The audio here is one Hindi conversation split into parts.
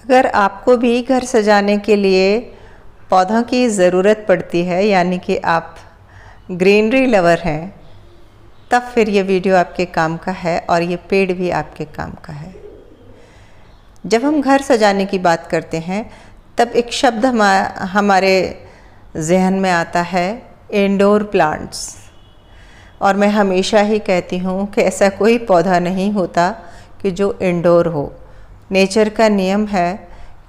अगर आपको भी घर सजाने के लिए पौधों की ज़रूरत पड़ती है, यानी कि आप ग्रीनरी लवर हैं, तब फिर ये वीडियो आपके काम का है और ये पेड़ भी आपके काम का है। जब हम घर सजाने की बात करते हैं तब एक शब्द हमारे जहन में आता है इंडोर प्लांट्स। और मैं हमेशा ही कहती हूँ कि ऐसा कोई पौधा नहीं होता कि जो इंडोर हो। नेचर का नियम है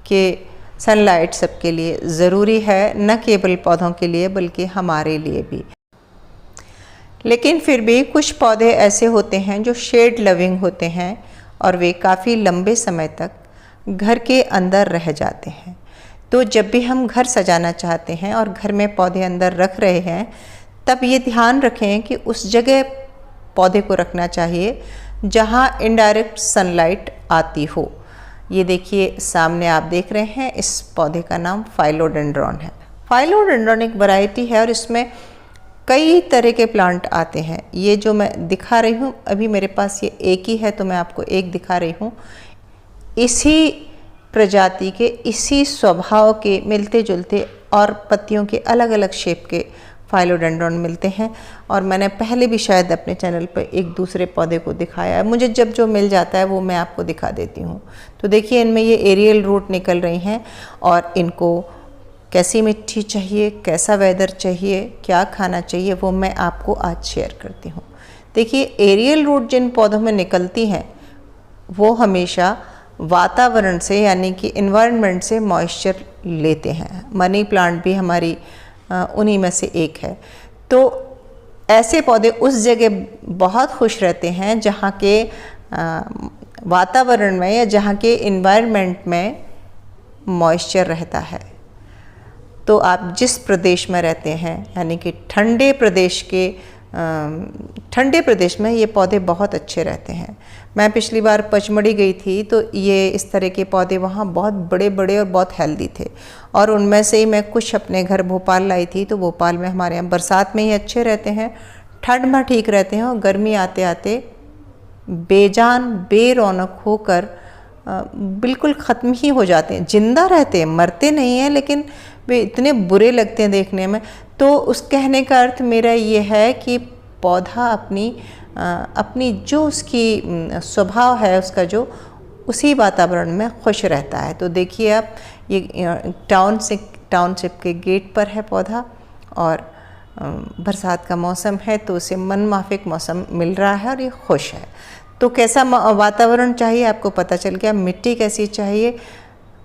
कि सनलाइट सबके लिए ज़रूरी है, न केवल पौधों के लिए बल्कि हमारे लिए भी। लेकिन फिर भी कुछ पौधे ऐसे होते हैं जो शेड लविंग होते हैं और वे काफ़ी लंबे समय तक घर के अंदर रह जाते हैं। तो जब भी हम घर सजाना चाहते हैं और घर में पौधे अंदर रख रहे हैं, तब ये ध्यान रखें कि उस जगह पौधे को रखना चाहिए जहाँ इनडायरेक्ट सनलाइट आती हो। ये देखिए सामने आप देख रहे हैं, इस पौधे का नाम फाइलोडेंड्रॉन है। फाइलोडेंड्रॉन एक वैरायटी है और इसमें कई तरह के प्लांट आते हैं। ये जो मैं दिखा रही हूँ अभी मेरे पास ये एक ही है, तो मैं आपको एक दिखा रही हूँ। इसी प्रजाति के, इसी स्वभाव के मिलते जुलते और पत्तियों के अलग अलग शेप के फाइलोडेंड्रॉन मिलते हैं। और मैंने पहले भी शायद अपने चैनल पर एक दूसरे पौधे को दिखाया है। मुझे जब जो मिल जाता है वो मैं आपको दिखा देती हूँ। तो देखिए इनमें ये एरियल रूट निकल रही हैं और इनको कैसी मिट्टी चाहिए, कैसा वेदर चाहिए, क्या खाना चाहिए, वो मैं आपको आज शेयर करती हूँ। देखिए एरियल रूट जिन पौधों में निकलती हैं वो हमेशा वातावरण से यानी कि इन्वायरमेंट से मॉइस्चर लेते हैं। मनी प्लांट भी हमारी उन्हीं में से एक है। तो ऐसे पौधे उस जगह बहुत खुश रहते हैं जहाँ के वातावरण में या जहाँ के इन्वायरमेंट में मॉइस्चर रहता है। तो आप जिस प्रदेश में रहते हैं, यानी कि ठंडे प्रदेश में ये पौधे बहुत अच्छे रहते हैं। मैं पिछली बार पचमढ़ी गई थी तो ये इस तरह के पौधे वहाँ बहुत बड़े बड़े और बहुत हेल्दी थे, और उनमें से ही मैं कुछ अपने घर भोपाल लाई थी। तो भोपाल में हमारे यहाँ बरसात में ही अच्छे रहते हैं, ठंड में ठीक रहते हैं, और गर्मी आते आते बेजान बेरौनक होकर बिल्कुल ख़त्म ही हो जाते हैं। जिंदा रहते हैं, मरते नहीं हैं, लेकिन वे इतने बुरे लगते हैं देखने में। तो उस कहने का अर्थ मेरा ये है कि पौधा अपनी जो उसकी स्वभाव है उसका, जो उसी वातावरण में खुश रहता है। तो देखिए आप, ये टाउनशिप के गेट पर है पौधा, और बरसात का मौसम है तो उसे मनमाफिक मौसम मिल रहा है और ये खुश है। तो कैसा वातावरण चाहिए आपको पता चल गया। मिट्टी कैसी चाहिए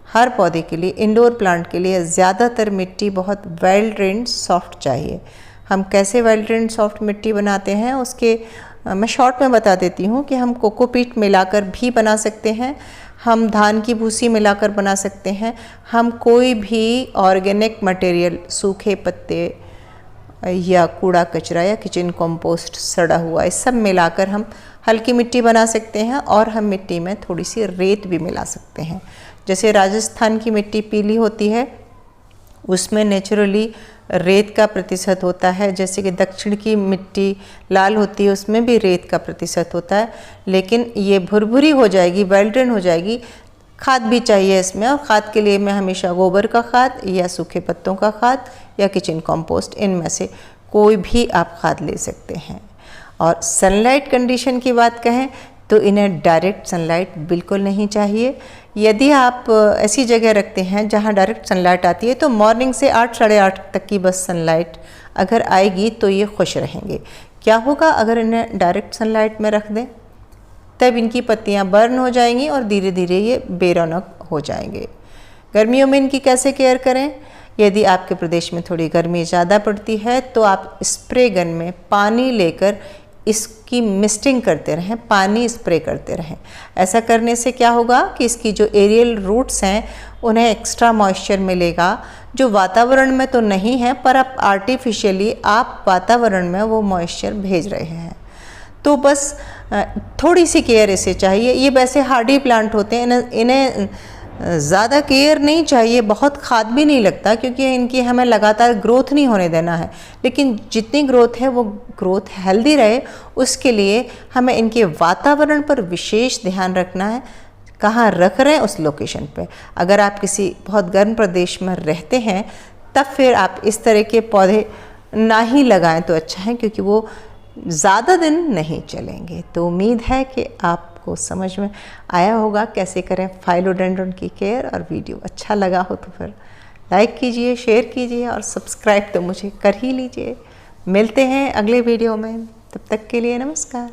हर पौधे के लिए, इंडोर प्लांट के लिए ज़्यादातर मिट्टी बहुत वेल ड्रेन्ड सॉफ्ट चाहिए। हम कैसे वेल ड्रेन्ड सॉफ्ट मिट्टी बनाते हैं उसके मैं शॉर्ट में बता देती हूँ कि हम कोकोपीट मिलाकर भी बना सकते हैं, हम धान की भूसी मिलाकर बना सकते हैं, हम कोई भी ऑर्गेनिक मटेरियल, सूखे पत्ते या कूड़ा कचरा या किचन कंपोस्ट सड़ा हुआ, इस सब मिलाकर हम हल्की मिट्टी बना सकते हैं। और हम मिट्टी में थोड़ी सी रेत भी मिला सकते हैं। जैसे राजस्थान की मिट्टी पीली होती है, उसमें नेचुरली रेत का प्रतिशत होता है। जैसे कि दक्षिण की मिट्टी लाल होती है, उसमें भी रेत का प्रतिशत होता है। लेकिन ये भुरभुरी हो जाएगी, वेल ड्रेन हो जाएगी। खाद भी चाहिए इसमें, और खाद के लिए मैं हमेशा गोबर का खाद या सूखे पत्तों का खाद या किचन कंपोस्ट, इनमें से कोई भी आप खाद ले सकते हैं। और सनलाइट कंडीशन की बात कहें तो इन्हें डायरेक्ट सनलाइट बिल्कुल नहीं चाहिए। यदि आप ऐसी जगह रखते हैं जहां डायरेक्ट सनलाइट आती है तो मॉर्निंग से 8 साढ़े 8 तक की बस सनलाइट अगर आएगी तो ये खुश रहेंगे। क्या होगा अगर इन्हें डायरेक्ट सनलाइट में रख दें, तब इनकी पत्तियां बर्न हो जाएंगी और धीरे धीरे ये बेरौनक हो जाएंगे। गर्मियों में इनकी कैसे केयर करें? यदि आपके प्रदेश में थोड़ी गर्मी ज़्यादा पड़ती है तो आप स्प्रे गन में पानी लेकर इसकी मिस्टिंग करते रहें, पानी स्प्रे करते रहें। ऐसा करने से क्या होगा कि इसकी जो एरियल रूट्स हैं उन्हें एक्स्ट्रा मॉइस्चर मिलेगा, जो वातावरण में तो नहीं है पर अब आर्टिफिशियली आप वातावरण में वो मॉइस्चर भेज रहे हैं। तो बस थोड़ी सी केयर इसे चाहिए। ये वैसे हार्डी प्लांट होते हैं, इन्हें ज़्यादा केयर नहीं चाहिए, बहुत खाद भी नहीं लगता, क्योंकि इनकी हमें लगातार ग्रोथ नहीं होने देना है। लेकिन जितनी ग्रोथ है वो ग्रोथ हेल्दी रहे, उसके लिए हमें इनके वातावरण पर विशेष ध्यान रखना है। कहाँ रख रहे हैं उस लोकेशन पे। अगर आप किसी बहुत गर्म प्रदेश में रहते हैं तब फिर आप इस तरह के पौधे ना ही लगाएं तो अच्छा है, क्योंकि वो ज़्यादा दिन नहीं चलेंगे। तो उम्मीद है कि आपको समझ में आया होगा कैसे करें फाइलोडेंड्रन की केयर। और वीडियो अच्छा लगा हो तो फिर लाइक कीजिए, शेयर कीजिए और सब्सक्राइब तो मुझे कर ही लीजिए। मिलते हैं अगले वीडियो में, तब तक के लिए नमस्कार।